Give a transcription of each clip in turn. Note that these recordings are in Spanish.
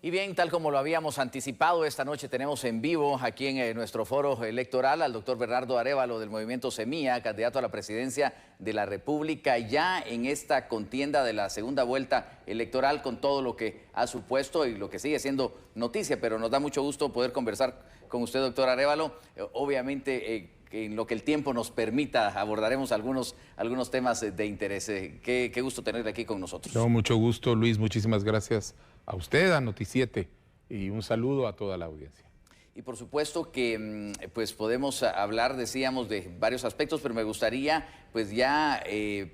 Y bien, tal como lo habíamos anticipado, esta noche tenemos en vivo aquí en nuestro foro electoral al doctor Bernardo Arévalo del Movimiento Semilla, candidato a la presidencia de la República, ya en esta contienda de la segunda vuelta electoral con todo lo que ha supuesto y lo que sigue siendo noticia, pero nos da mucho gusto poder conversar con usted, doctor Arévalo. Obviamente, en lo que el tiempo nos permita, abordaremos algunos temas de interés. Qué gusto tenerle aquí con nosotros. No, mucho gusto, Luis. Muchísimas gracias a usted, a Noticiete, y un saludo a toda la audiencia. Y por supuesto que pues podemos hablar, decíamos, de varios aspectos, pero me gustaría pues ya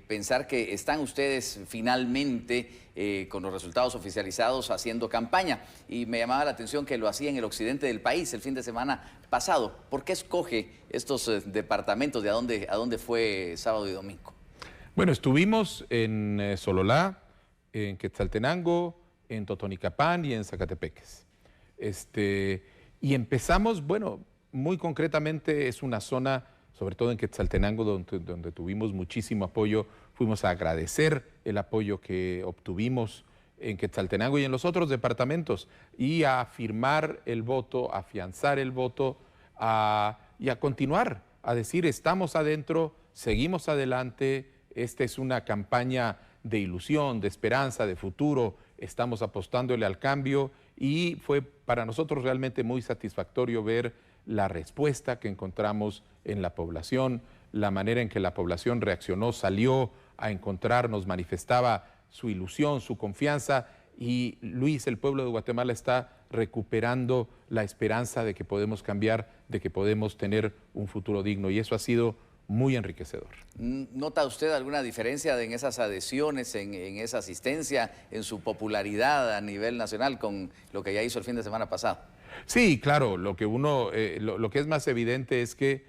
pensar que están ustedes finalmente con los resultados oficializados haciendo campaña. Y me llamaba la atención que lo hacía en el occidente del país el fin de semana pasado. ¿Por qué escoge estos departamentos? ¿De a dónde fue sábado y domingo? Bueno, estuvimos en Sololá, en Quetzaltenango, en Totonicapán y en Zacatepeques. Y empezamos, bueno, muy concretamente es una zona, sobre todo en Quetzaltenango, donde tuvimos muchísimo apoyo. Fuimos a agradecer el apoyo que obtuvimos en Quetzaltenango y en los otros departamentos y a afirmar el voto, a afianzar el voto y a continuar, a decir estamos adentro, seguimos adelante. Esta es una campaña de ilusión, de esperanza, de futuro. Estamos apostándole al cambio y fue para nosotros realmente muy satisfactorio ver la respuesta que encontramos en la población, la manera en que la población reaccionó, salió a encontrarnos, manifestaba su ilusión, su confianza. Y Luis, el pueblo de Guatemala está recuperando la esperanza de que podemos cambiar, de que podemos tener un futuro digno, y eso ha sido muy enriquecedor. ¿Nota usted alguna diferencia en esas adhesiones, en esa asistencia, en su popularidad a nivel nacional con lo que ya hizo el fin de semana pasado? Sí, claro, lo que es más evidente es que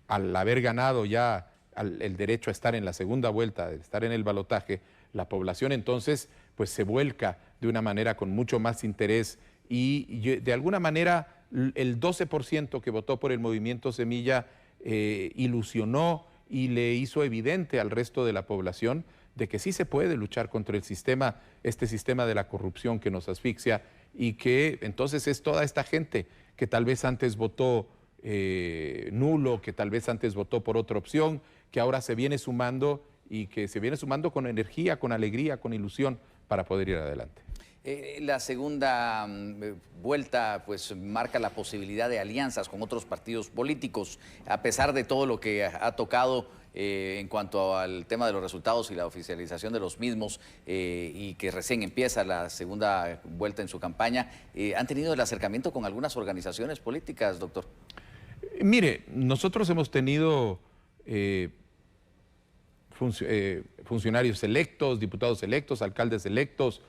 al haber ganado ya el derecho a estar en la segunda vuelta, de estar en el balotaje, la población entonces pues se vuelca de una manera con mucho más interés y de alguna manera el 12% que votó por el Movimiento Semilla ilusionó y le hizo evidente al resto de la población de que sí se puede luchar contra el sistema, este sistema de la corrupción que nos asfixia, y que entonces es toda esta gente que tal vez antes votó nulo, que tal vez antes votó por otra opción, que ahora se viene sumando y que se viene sumando con energía, con alegría, con ilusión para poder ir adelante. La segunda vuelta pues marca la posibilidad de alianzas con otros partidos políticos, a pesar de todo lo que ha tocado en cuanto al tema de los resultados y la oficialización de los mismos y que recién empieza la segunda vuelta en su campaña. ¿Han tenido el acercamiento con algunas organizaciones políticas, doctor? Mire, nosotros hemos tenido funcionarios electos, diputados electos, alcaldes electos,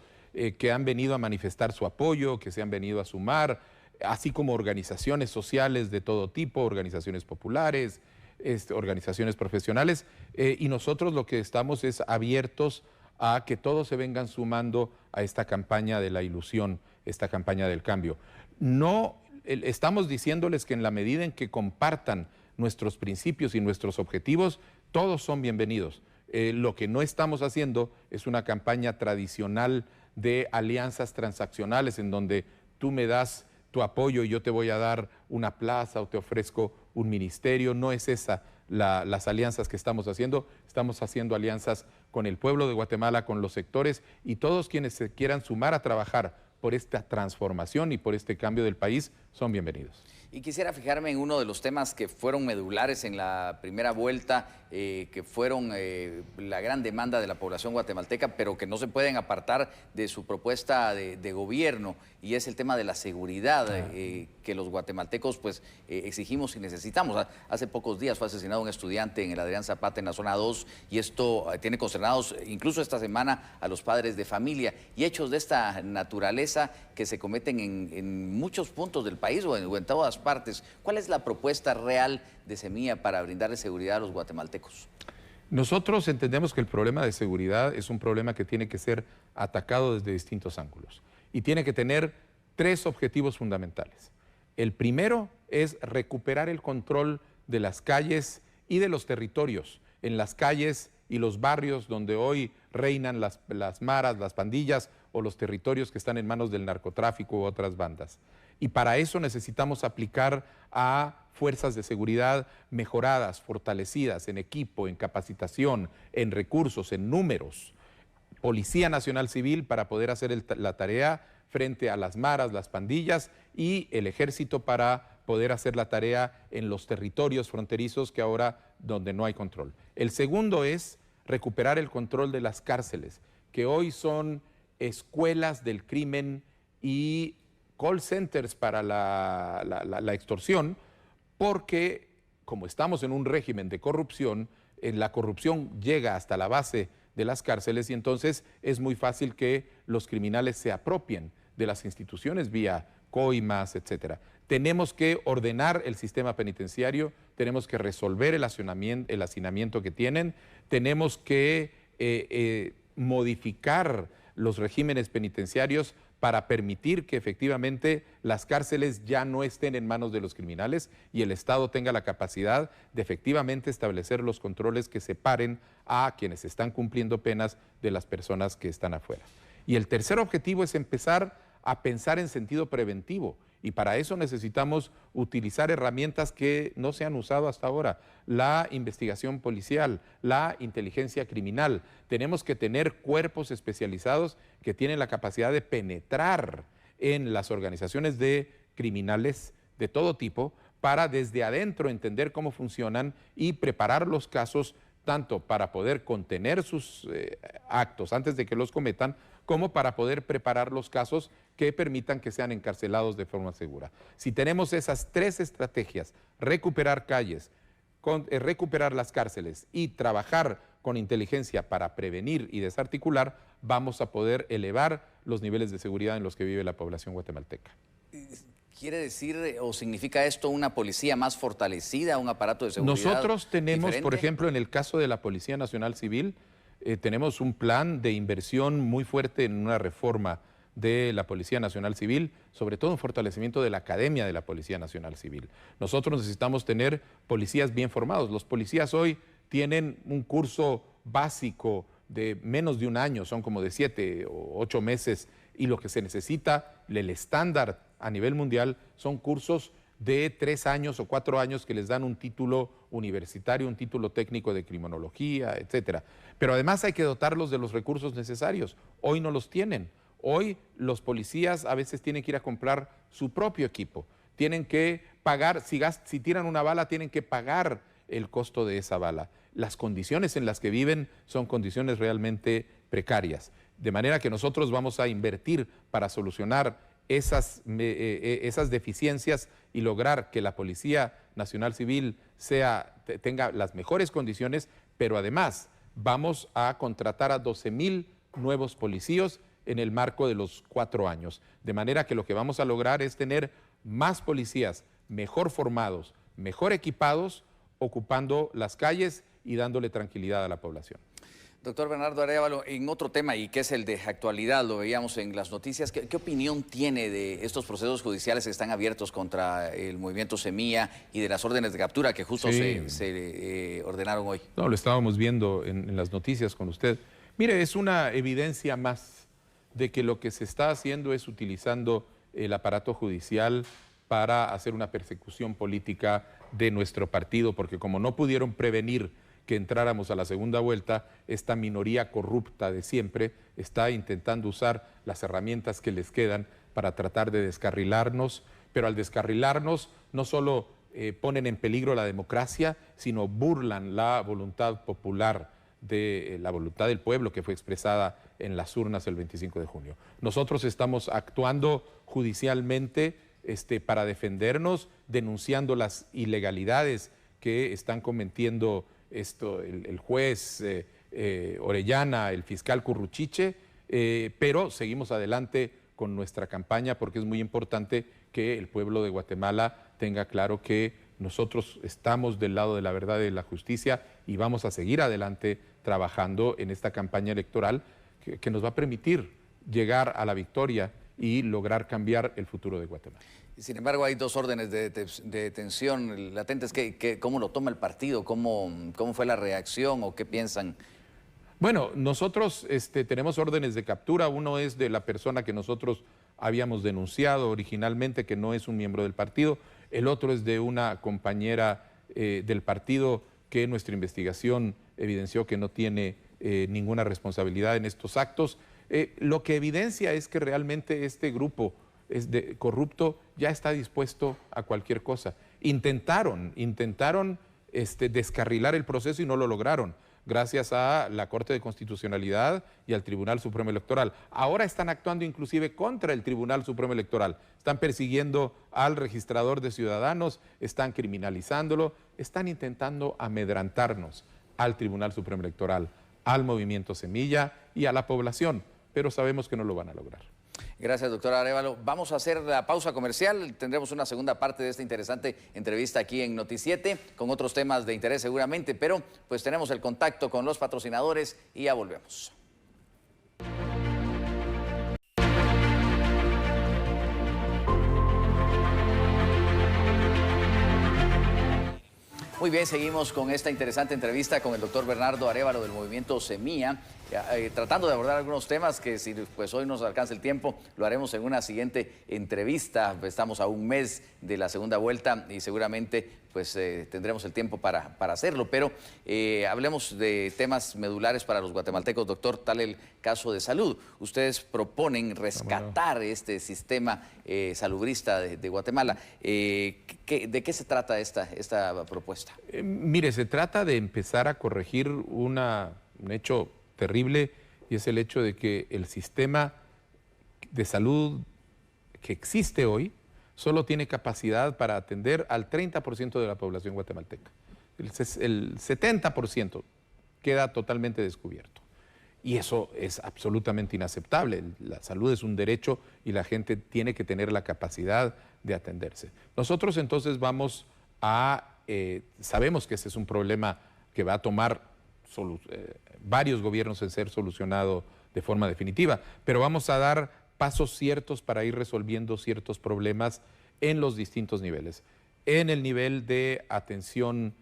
que han venido a manifestar su apoyo, que se han venido a sumar, así como organizaciones sociales de todo tipo, organizaciones populares, organizaciones profesionales, y nosotros lo que estamos es abiertos a que todos se vengan sumando a esta campaña de la ilusión, esta campaña del cambio. No estamos diciéndoles que en la medida en que compartan nuestros principios y nuestros objetivos, todos son bienvenidos. Lo que no estamos haciendo es una campaña tradicional de alianzas transaccionales en donde tú me das tu apoyo y yo te voy a dar una plaza o te ofrezco un ministerio. No es esa las alianzas que estamos haciendo alianzas con el pueblo de Guatemala, con los sectores y todos quienes se quieran sumar a trabajar por esta transformación y por este cambio del país son bienvenidos. Y quisiera fijarme en uno de los temas que fueron medulares en la primera vuelta, que fueron la gran demanda de la población guatemalteca, pero que no se pueden apartar de su propuesta de gobierno, y es el tema de la seguridad que los guatemaltecos pues exigimos y necesitamos. Hace pocos días fue asesinado un estudiante en el Adrián Zapata en la zona 2 y esto tiene consternados incluso esta semana a los padres de familia, y hechos de esta naturaleza que se cometen en muchos puntos del país o en todas partes. ¿Cuál es la propuesta real de Semilla para brindarle seguridad a los guatemaltecos? Nosotros entendemos que el problema de seguridad es un problema que tiene que ser atacado desde distintos ángulos y tiene que tener tres objetivos fundamentales. El primero es recuperar el control de las calles y de los territorios, en las calles y los barrios donde hoy reinan las maras, las pandillas o los territorios que están en manos del narcotráfico u otras bandas. Y para eso necesitamos aplicar a fuerzas de seguridad mejoradas, fortalecidas en equipo, en capacitación, en recursos, en números. Policía Nacional Civil para poder hacer la tarea frente a las maras, las pandillas, y el ejército para poder hacer la tarea en los territorios fronterizos que ahora donde no hay control. El segundo es recuperar el control de las cárceles, que hoy son escuelas del crimen y call centers para la extorsión, porque como estamos en un régimen de corrupción, la corrupción llega hasta la base de las cárceles y entonces es muy fácil que los criminales se apropien de las instituciones vía coimas, etcétera. Tenemos que ordenar el sistema penitenciario, tenemos que resolver el hacinamiento que tienen, tenemos que modificar los regímenes penitenciarios para permitir que efectivamente las cárceles ya no estén en manos de los criminales y el Estado tenga la capacidad de efectivamente establecer los controles que separen a quienes están cumpliendo penas de las personas que están afuera. Y el tercer objetivo es empezar a pensar en sentido preventivo. Y para eso necesitamos utilizar herramientas que no se han usado hasta ahora. La investigación policial, la inteligencia criminal. Tenemos que tener cuerpos especializados que tienen la capacidad de penetrar en las organizaciones de criminales de todo tipo para desde adentro entender cómo funcionan y preparar los casos tanto para poder contener sus actos antes de que los cometan, como para poder preparar los casos que permitan que sean encarcelados de forma segura. Si tenemos esas tres estrategias, recuperar calles, recuperar las cárceles y trabajar con inteligencia para prevenir y desarticular, vamos a poder elevar los niveles de seguridad en los que vive la población guatemalteca. ¿Quiere decir o significa esto una policía más fortalecida, un aparato de seguridad Nosotros tenemos, diferente? por ejemplo, en el caso de la Policía Nacional Civil, tenemos un plan de inversión muy fuerte en una reforma de la Policía Nacional Civil, sobre todo un fortalecimiento de la Academia de la Policía Nacional Civil. Nosotros necesitamos tener policías bien formados. Los policías hoy tienen un curso básico de menos de un año, son como de 7 o 8 meses, y lo que se necesita, el estándar a nivel mundial, son cursos de 3 años o 4 años que les dan un título universitario, un título técnico de criminología, etcétera. Pero además hay que dotarlos de los recursos necesarios. Hoy no los tienen. Hoy los policías a veces tienen que ir a comprar su propio equipo. Tienen que pagar, si tiran una bala, tienen que pagar el costo de esa bala. Las condiciones en las que viven son condiciones realmente precarias. De manera que nosotros vamos a invertir para solucionar esas deficiencias y lograr que la Policía Nacional Civil tenga las mejores condiciones, pero además vamos a contratar a 12,000 nuevos policías en el marco de los 4 años. De manera que lo que vamos a lograr es tener más policías mejor formados, mejor equipados, ocupando las calles y dándole tranquilidad a la población. Doctor Bernardo Arévalo, en otro tema y que es el de actualidad, lo veíamos en las noticias, ¿qué opinión tiene de estos procesos judiciales que están abiertos contra el movimiento Semilla y de las órdenes de captura que justo se ordenaron hoy? No, lo estábamos viendo en las noticias con usted. Mire, es una evidencia más de que lo que se está haciendo es utilizando el aparato judicial para hacer una persecución política de nuestro partido, porque como no pudieron prevenir que entráramos a la segunda vuelta, esta minoría corrupta de siempre está intentando usar las herramientas que les quedan para tratar de descarrilarnos, pero al descarrilarnos no solo ponen en peligro la democracia, sino burlan la voluntad popular, la voluntad del pueblo que fue expresada en las urnas el 25 de junio. Nosotros estamos actuando judicialmente para defendernos, denunciando las ilegalidades que están cometiendo el juez Orellana, el fiscal Curruchiche, pero seguimos adelante con nuestra campaña porque es muy importante que el pueblo de Guatemala tenga claro que nosotros estamos del lado de la verdad y de la justicia y vamos a seguir adelante trabajando en esta campaña electoral que nos va a permitir llegar a la victoria y lograr cambiar el futuro de Guatemala. Sin embargo, hay 2 órdenes de detención latentes. ¿Cómo lo toma el partido? ¿Cómo fue la reacción o qué piensan? Bueno, nosotros tenemos órdenes de captura. Uno es de la persona que nosotros habíamos denunciado originalmente, que no es un miembro del partido. El otro es de una compañera del partido que nuestra investigación evidenció que no tiene ninguna responsabilidad en estos actos. Lo que evidencia es que realmente este grupo corrupto ya está dispuesto a cualquier cosa. Intentaron descarrilar el proceso y no lo lograron, gracias a la Corte de Constitucionalidad y al Tribunal Supremo Electoral. Ahora están actuando inclusive contra el Tribunal Supremo Electoral. Están persiguiendo al registrador de ciudadanos, están criminalizándolo, están intentando amedrantarnos al Tribunal Supremo Electoral, al Movimiento Semilla y a la población, pero sabemos que no lo van a lograr. Gracias, doctor Arévalo. Vamos a hacer la pausa comercial. Tendremos una segunda parte de esta interesante entrevista aquí en Noti7 con otros temas de interés seguramente, pero pues tenemos el contacto con los patrocinadores y ya volvemos. Muy bien, seguimos con esta interesante entrevista con el doctor Bernardo Arévalo del Movimiento Semilla, tratando de abordar algunos temas que si pues hoy nos alcanza el tiempo, lo haremos en una siguiente entrevista. Estamos a un mes de la segunda vuelta y seguramente pues tendremos el tiempo para hacerlo, pero hablemos de temas medulares para los guatemaltecos, doctor, tal el caso de salud. Ustedes proponen rescatar este sistema salubrista de Guatemala. ¿De qué se trata esta propuesta? Mire, se trata de empezar a corregir un hecho terrible, y es el hecho de que el sistema de salud que existe hoy solo tiene capacidad para atender al 30% de la población guatemalteca. El 70% queda totalmente descubierto. Y eso es absolutamente inaceptable. La salud es un derecho y la gente tiene que tener la capacidad de atenderse. Nosotros entonces vamos sabemos que ese es un problema que va a tomar varios gobiernos en ser solucionado de forma definitiva, pero vamos a dar pasos ciertos para ir resolviendo ciertos problemas en los distintos niveles. En el nivel de atención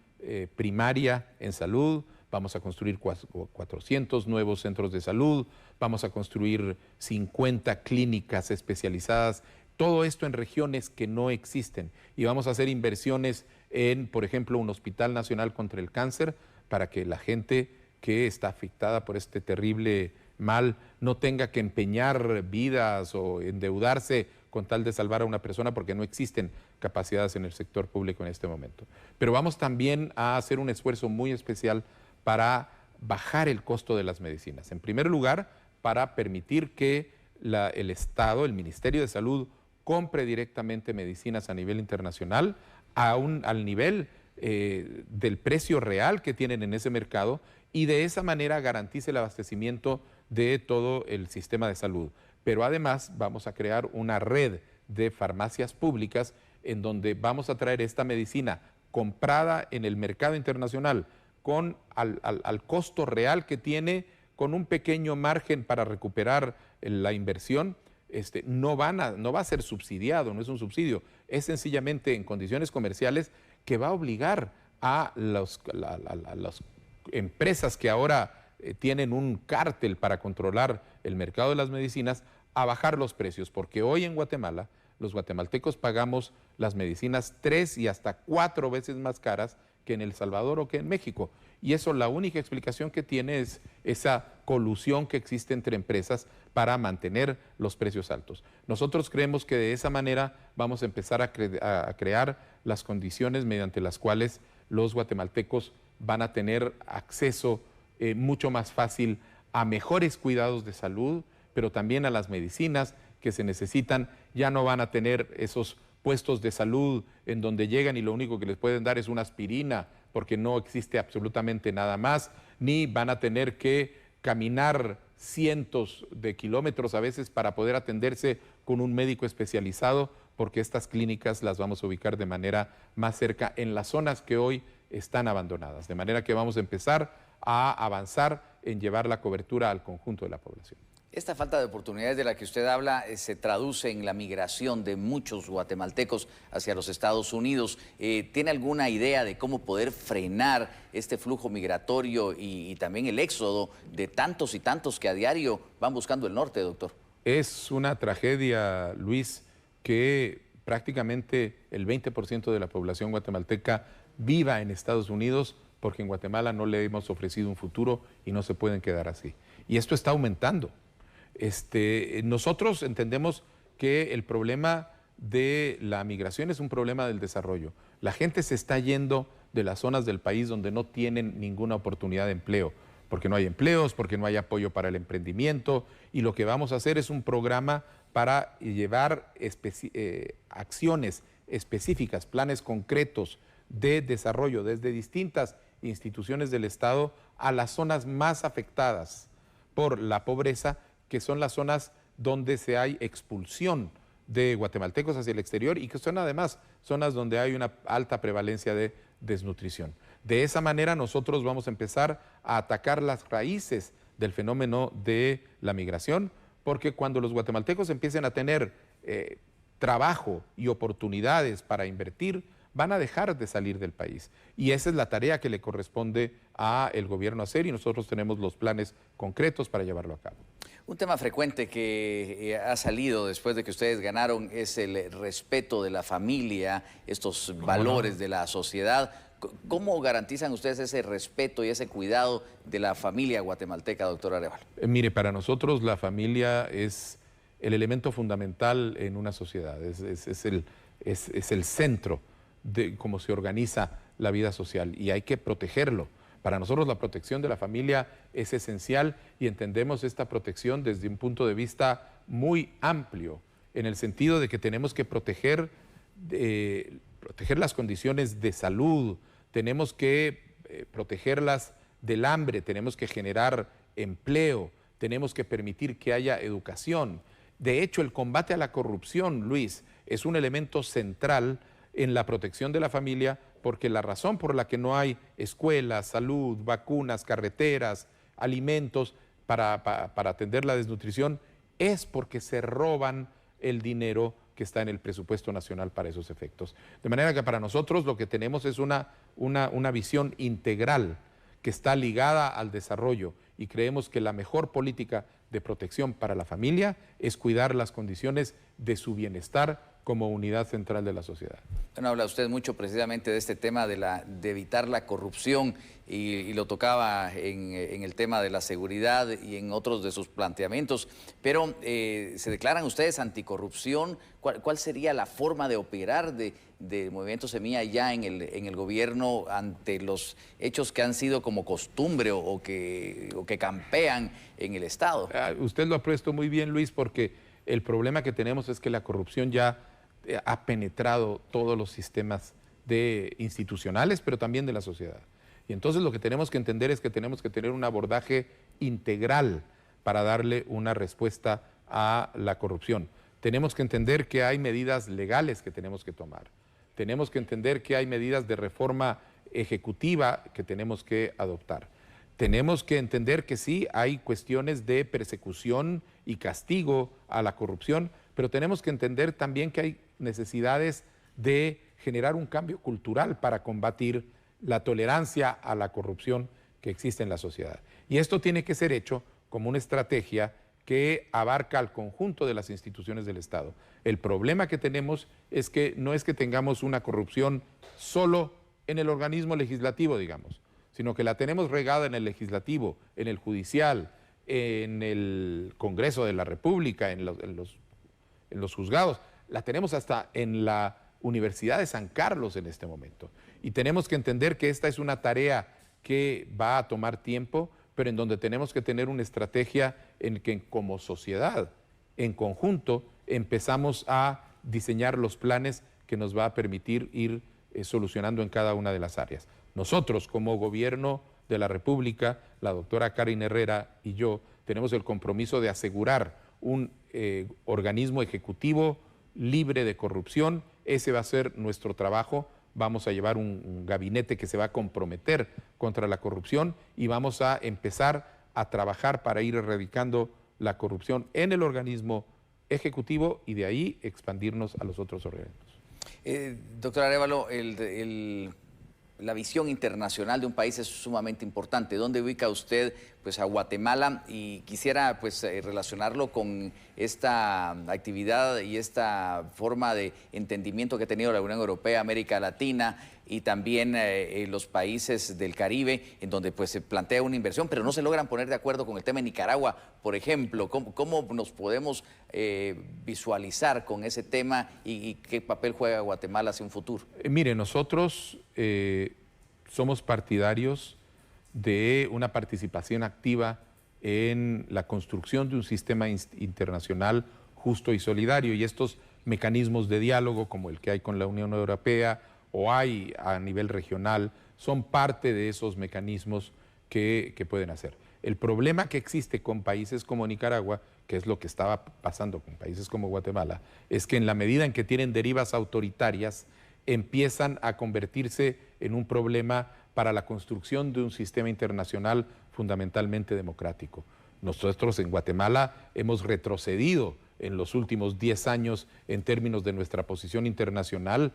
primaria en salud, vamos a construir 400 nuevos centros de salud, vamos a construir 50 clínicas especializadas, todo esto en regiones que no existen, y vamos a hacer inversiones en, por ejemplo, un Hospital Nacional contra el Cáncer, para que la gente que está afectada por este terrible mal no tenga que empeñar vidas o endeudarse con tal de salvar a una persona, porque no existen capacidades en el sector público en este momento. Pero vamos también a hacer un esfuerzo muy especial para bajar el costo de las medicinas. En primer lugar, para permitir que el Estado, el Ministerio de Salud, compre directamente medicinas a nivel internacional al nivel del precio real que tienen en ese mercado, y de esa manera garantice el abastecimiento de todo el sistema de salud. Pero además vamos a crear una red de farmacias públicas en donde vamos a traer esta medicina comprada en el mercado internacional al costo real que tiene, con un pequeño margen para recuperar la inversión. No va a ser subsidiado, no es un subsidio, es sencillamente en condiciones comerciales que va a obligar a las empresas que ahora tienen un cártel para controlar el mercado de las medicinas a bajar los precios, porque hoy en Guatemala los guatemaltecos pagamos las medicinas 3 y hasta 4 veces más caras que en El Salvador o que en México. Y eso, la única explicación que tiene es esa colusión que existe entre empresas para mantener los precios altos. Nosotros creemos que de esa manera vamos a empezar a crear las condiciones mediante las cuales los guatemaltecos van a tener acceso mucho más fácil a mejores cuidados de salud, pero también a las medicinas que se necesitan. Ya no van a tener esos puestos de salud en donde llegan y lo único que les pueden dar es una aspirina, porque no existe absolutamente nada más, ni van a tener que caminar cientos de kilómetros a veces para poder atenderse con un médico especializado, porque estas clínicas las vamos a ubicar de manera más cerca en las zonas que hoy están abandonadas. De manera que vamos a empezar a avanzar en llevar la cobertura al conjunto de la población. Esta falta de oportunidades de la que usted habla se traduce en la migración de muchos guatemaltecos hacia los Estados Unidos. ¿Tiene alguna idea de cómo poder frenar este flujo migratorio y también el éxodo de tantos y tantos que a diario van buscando el norte, doctor? Es una tragedia, Luis, que prácticamente el 20% de la población guatemalteca viva en Estados Unidos porque en Guatemala no le hemos ofrecido un futuro y no se pueden quedar así. Y esto está aumentando. Nosotros entendemos que el problema de la migración es un problema del desarrollo. La gente se está yendo de las zonas del país donde no tienen ninguna oportunidad de empleo, porque no hay empleos, porque no hay apoyo para el emprendimiento, y lo que vamos a hacer es un programa para llevar acciones específicas, planes concretos de desarrollo desde distintas instituciones del Estado a las zonas más afectadas por la pobreza, que son las zonas donde se hay expulsión de guatemaltecos hacia el exterior y que son además zonas donde hay una alta prevalencia de desnutrición. De esa manera nosotros vamos a empezar a atacar las raíces del fenómeno de la migración, porque cuando los guatemaltecos empiecen a tener trabajo y oportunidades para invertir, van a dejar de salir del país. Y esa es la tarea que le corresponde al gobierno hacer y nosotros tenemos los planes concretos para llevarlo a cabo. Un tema frecuente que ha salido después de que ustedes ganaron es el respeto de la familia, estos valores de la sociedad. ¿Cómo garantizan ustedes ese respeto y ese cuidado de la familia guatemalteca, doctor Arevalo? Mire, para nosotros la familia es el elemento fundamental en una sociedad, es el centro de cómo se organiza la vida social y hay que protegerlo. Para nosotros la protección de la familia es esencial y entendemos esta protección desde un punto de vista muy amplio, en el sentido de que tenemos que proteger las condiciones de salud, tenemos que protegerlas del hambre, tenemos que generar empleo, tenemos que permitir que haya educación. De hecho, el combate a la corrupción, Luis, es un elemento central en la protección de la familia, porque la razón por la que no hay escuelas, salud, vacunas, carreteras, alimentos para atender la desnutrición es porque se roban el dinero que está en el presupuesto nacional para esos efectos. De manera que para nosotros lo que tenemos es una visión integral que está ligada al desarrollo y creemos que la mejor política de protección para la familia es cuidar las condiciones de su bienestar como unidad central de la sociedad. Bueno, habla usted mucho precisamente de este tema de evitar la corrupción y lo tocaba en el tema de la seguridad y en otros de sus planteamientos, pero ¿se declaran ustedes anticorrupción? ¿Cuál sería la forma de operar de Movimiento Semilla ya en el gobierno ante los hechos que han sido como costumbre o que campean en el Estado? Usted lo ha puesto muy bien, Luis, porque el problema que tenemos es que la corrupción ya ha penetrado todos los sistemas institucionales, pero también de la sociedad. Y entonces lo que tenemos que entender es que tenemos que tener un abordaje integral para darle una respuesta a la corrupción. Tenemos que entender que hay medidas legales que tenemos que tomar. Tenemos que entender que hay medidas de reforma ejecutiva que tenemos que adoptar. Tenemos que entender que sí, hay cuestiones de persecución y castigo a la corrupción, pero tenemos que entender también que hay necesidades de generar un cambio cultural para combatir la tolerancia a la corrupción que existe en la sociedad. Y esto tiene que ser hecho como una estrategia que abarca al conjunto de las instituciones del Estado. El problema que tenemos es que no es que tengamos una corrupción solo en el organismo legislativo, digamos, sino que la tenemos regada en el legislativo, en el judicial, en el Congreso de la República, en los juzgados. La tenemos hasta en la Universidad de San Carlos en este momento. Y tenemos que entender que esta es una tarea que va a tomar tiempo, pero en donde tenemos que tener una estrategia en que como sociedad, en conjunto, empezamos a diseñar los planes que nos va a permitir ir solucionando en cada una de las áreas. Nosotros, como gobierno de la República, la doctora Karen Herrera y yo, tenemos el compromiso de asegurar un organismo ejecutivo libre de corrupción. Ese va a ser nuestro trabajo. vamos a llevar un gabinete que se va a comprometer contra la corrupción y vamos a empezar a trabajar para ir erradicando la corrupción en el organismo ejecutivo y de ahí expandirnos a los otros organismos. Doctor Arévalo, la visión internacional de un país es sumamente importante. ¿Dónde ubica usted pues, a Guatemala? Y quisiera pues, relacionarlo con esta actividad y esta forma de entendimiento que ha tenido la Unión Europea, América Latina y también los países del Caribe, en donde pues, se plantea una inversión, pero no se logran poner de acuerdo con el tema de Nicaragua, por ejemplo. ¿Cómo nos podemos visualizar con ese tema y qué papel juega Guatemala hacia un futuro? Mire, nosotros somos partidarios de una participación activa en la construcción de un sistema internacional justo y solidario, y estos mecanismos de diálogo como el que hay con la Unión Europea o hay a nivel regional son parte de esos mecanismos que pueden hacer. El problema que existe con países como Nicaragua, que es lo que estaba pasando con países como Guatemala, es que en la medida en que tienen derivas autoritarias, empiezan a convertirse en un problema para la construcción de un sistema internacional fundamentalmente democrático. Nosotros en Guatemala hemos retrocedido en los últimos 10 años en términos de nuestra posición internacional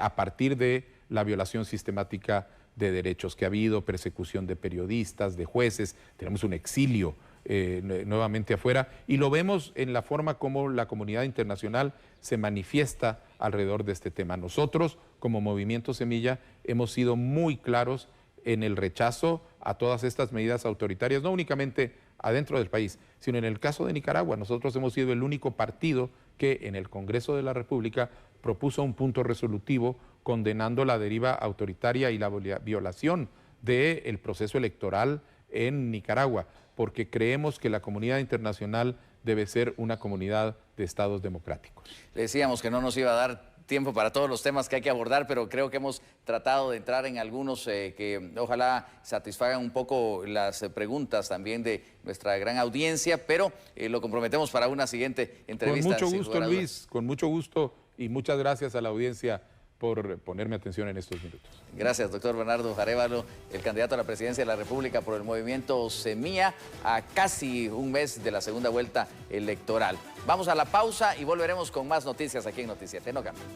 a partir de la violación sistemática de derechos que ha habido, persecución de periodistas, de jueces, tenemos un exilio nuevamente afuera y lo vemos en la forma como la comunidad internacional se manifiesta alrededor de este tema. Nosotros, como Movimiento Semilla, hemos sido muy claros en el rechazo a todas estas medidas autoritarias, no únicamente adentro del país, sino en el caso de Nicaragua. Nosotros hemos sido el único partido que en el Congreso de la República propuso un punto resolutivo condenando la deriva autoritaria y la violación del proceso electoral en Nicaragua, porque creemos que la comunidad internacional debe ser una comunidad de estados democráticos. Le decíamos que no nos iba a dar tiempo para todos los temas que hay que abordar, pero creo que hemos tratado de entrar en algunos que ojalá satisfagan un poco las preguntas también de nuestra gran audiencia, pero lo comprometemos para una siguiente entrevista. Con mucho gusto, Luis, con mucho gusto y muchas gracias a la audiencia por ponerme atención en estos minutos. Gracias, doctor Bernardo Arévalo, el candidato a la presidencia de la República por el Movimiento Semilla, a casi un mes de la segunda vuelta electoral. Vamos a la pausa y volveremos con más noticias aquí en Noticiete. No cambien.